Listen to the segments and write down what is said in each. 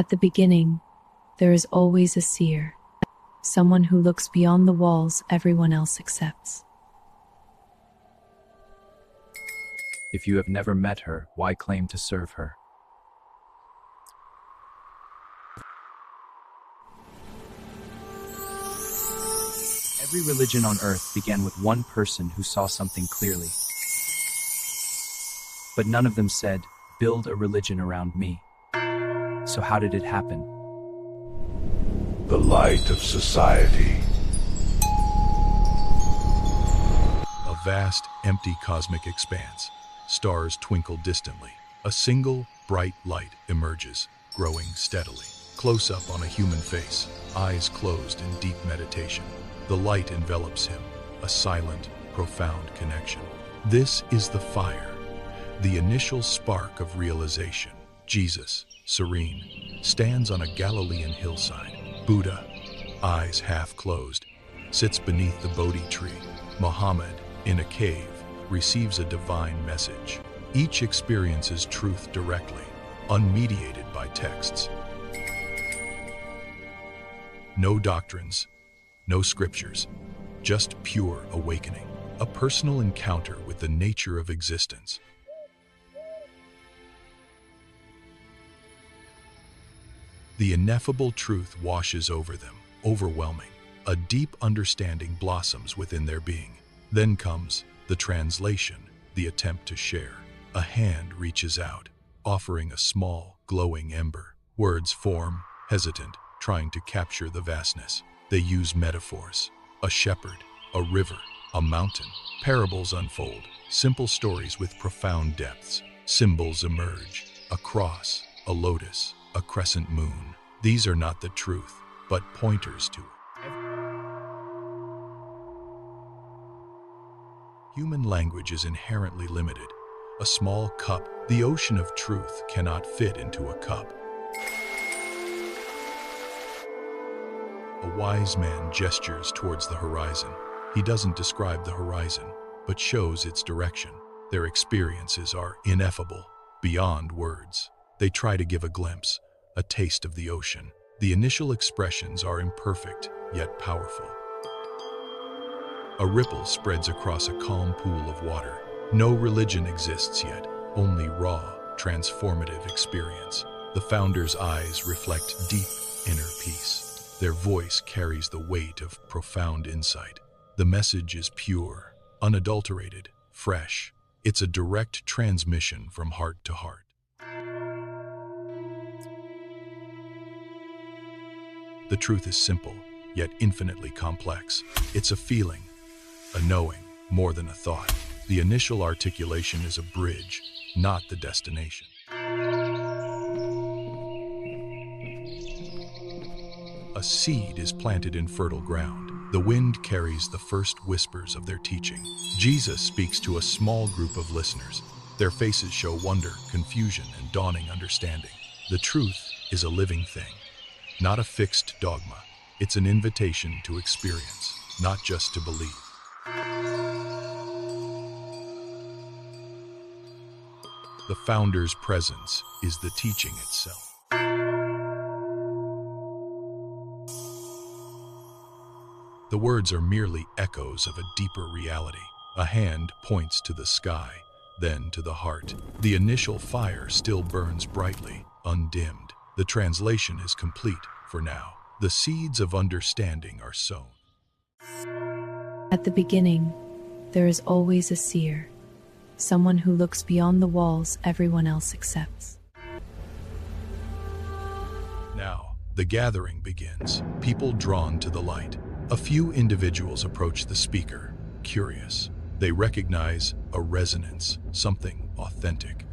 At the beginning, there is always a seer, someone who looks beyond the walls everyone else accepts. If you have never met her, why claim to serve her? Every religion on earth began with one person who saw something clearly. But none of them said, "Build a religion around me." So how did it happen? The light of society. A vast, empty cosmic expanse. Stars twinkle distantly. A single, bright light emerges, growing steadily. Close up on a human face, eyes closed in deep meditation. The light envelops him, a silent, profound connection. This is the fire, the initial spark of realization. Jesus, serene, stands on a Galilean hillside. Buddha, eyes half closed, sits beneath the Bodhi tree. Muhammad, in a cave, receives a divine message. Each experiences truth directly, unmediated by texts. No doctrines, no scriptures, just pure awakening, a personal encounter with the nature of existence. The ineffable truth washes over them, overwhelming. A deep understanding blossoms within their being. Then comes the translation, the attempt to share. A hand reaches out, offering a small, glowing ember. Words form, hesitant, trying to capture the vastness. They use metaphors, a shepherd, a river, a mountain. Parables unfold, simple stories with profound depths. Symbols emerge, a cross, a lotus, a crescent moon. These are not the truth, but pointers to it. Human language is inherently limited. A small cup, the ocean of truth cannot fit into a cup. A wise man gestures towards the horizon. He doesn't describe the horizon, but shows its direction. Their experiences are ineffable, beyond words. They try to give a glimpse, a taste of the ocean. The initial expressions are imperfect, yet powerful. A ripple spreads across a calm pool of water. No religion exists yet, only raw, transformative experience. The founder's eyes reflect deep inner peace. Their voice carries the weight of profound insight. The message is pure, unadulterated, fresh. It's a direct transmission from heart to heart. The truth is simple, yet infinitely complex. It's a feeling, a knowing, more than a thought. The initial articulation is a bridge, not the destination. A seed is planted in fertile ground. The wind carries the first whispers of their teaching. Jesus speaks to a small group of listeners. Their faces show wonder, confusion, and dawning understanding. The truth is a living thing, not a fixed dogma. It's an invitation to experience, not just to believe. The founder's presence is the teaching itself. The words are merely echoes of a deeper reality. A hand points to the sky, then to the heart. The initial fire still burns brightly, undimmed. The translation is complete for now. The seeds of understanding are sown. At the beginning, there is always a seer, someone who looks beyond the walls everyone else accepts. Now, the gathering begins, people drawn to the light. A few individuals approach the speaker, curious. They recognize a resonance, something authentic.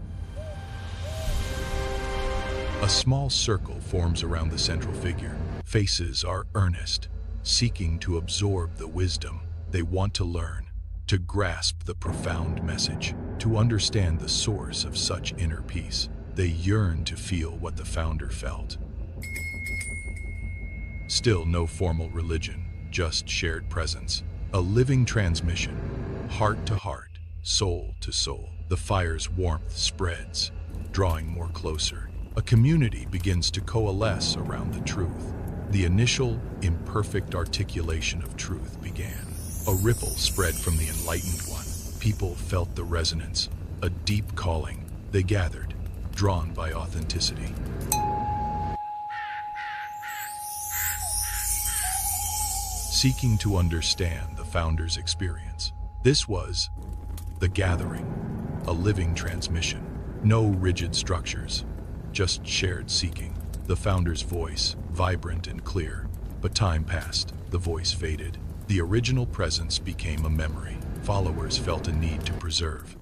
A small circle forms around the central figure. Faces are earnest, seeking to absorb the wisdom. They want to learn, to grasp the profound message, to understand the source of such inner peace. They yearn to feel what the founder felt. Still no formal religion, just shared presence. A living transmission, heart to heart, soul to soul. The fire's warmth spreads, drawing more closer. A community begins to coalesce around the truth. The initial, imperfect articulation of truth began. A ripple spread from the enlightened one. People felt the resonance, a deep calling. They gathered, drawn by authenticity. Seeking to understand the founder's experience. This was the gathering, a living transmission. No rigid structures, just shared seeking. The founder's voice, vibrant and clear. But time passed, the voice faded. The original presence became a memory. Followers felt a need to preserve.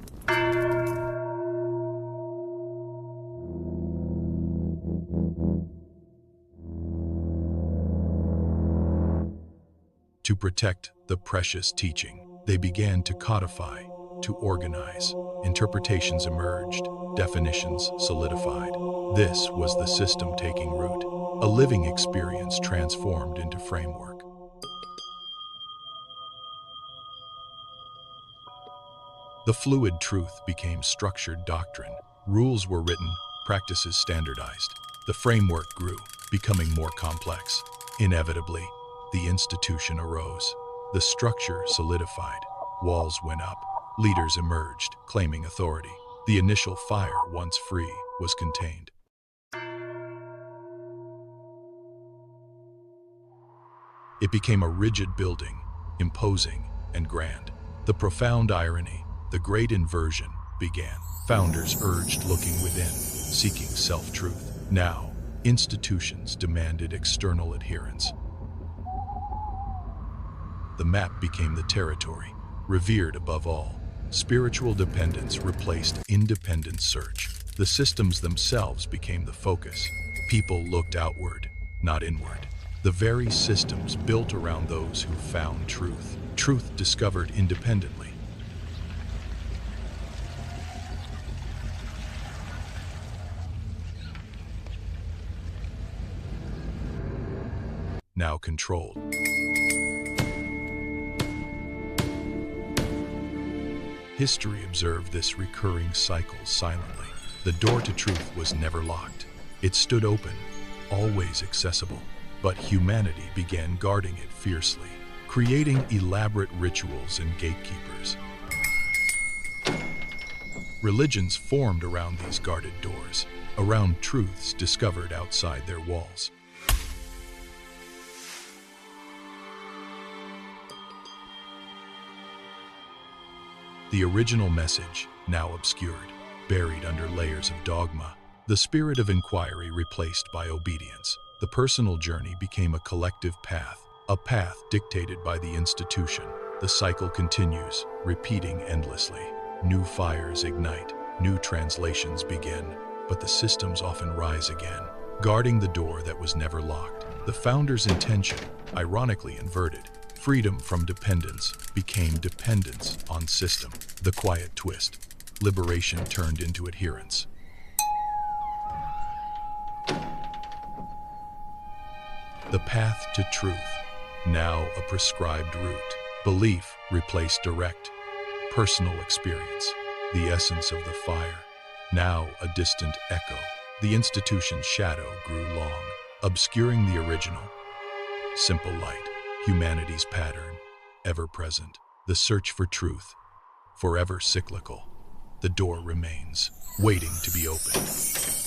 To protect the precious teaching, they began to codify, to organize. Interpretations emerged, definitions solidified. This was the system taking root, a living experience transformed into framework. The fluid truth became structured doctrine. Rules were written, practices standardized. The framework grew, becoming more complex. Inevitably, the institution arose. The structure solidified. Walls went up. Leaders emerged, claiming authority. The initial fire, once free, was contained. It became a rigid building, imposing and grand. The profound irony, the great inversion, began. Founders urged looking within, seeking self-truth. Now, institutions demanded external adherence. The map became the territory, revered above all. Spiritual dependence replaced independent search. The systems themselves became the focus. People looked outward, not inward. The very systems built around those who found truth. Truth discovered independently. Now controlled. History observed this recurring cycle silently. The door to truth was never locked. It stood open, always accessible. But humanity began guarding it fiercely, creating elaborate rituals and gatekeepers. Religions formed around these guarded doors, around truths discovered outside their walls. The original message, now obscured, buried under layers of dogma. The spirit of inquiry replaced by obedience. The personal journey became a collective path, a path dictated by the institution. The cycle continues, repeating endlessly. New fires ignite, new translations begin, but the systems often rise again, guarding the door that was never locked. The founder's intention, ironically inverted, freedom from dependence became dependence on system. The quiet twist, liberation turned into adherence. The path to truth, now a prescribed route. Belief replaced direct, personal experience. The essence of the fire, now a distant echo. The institution's shadow grew long, obscuring the original. Simple light, humanity's pattern, ever present. The search for truth, forever cyclical. The door remains, waiting to be opened.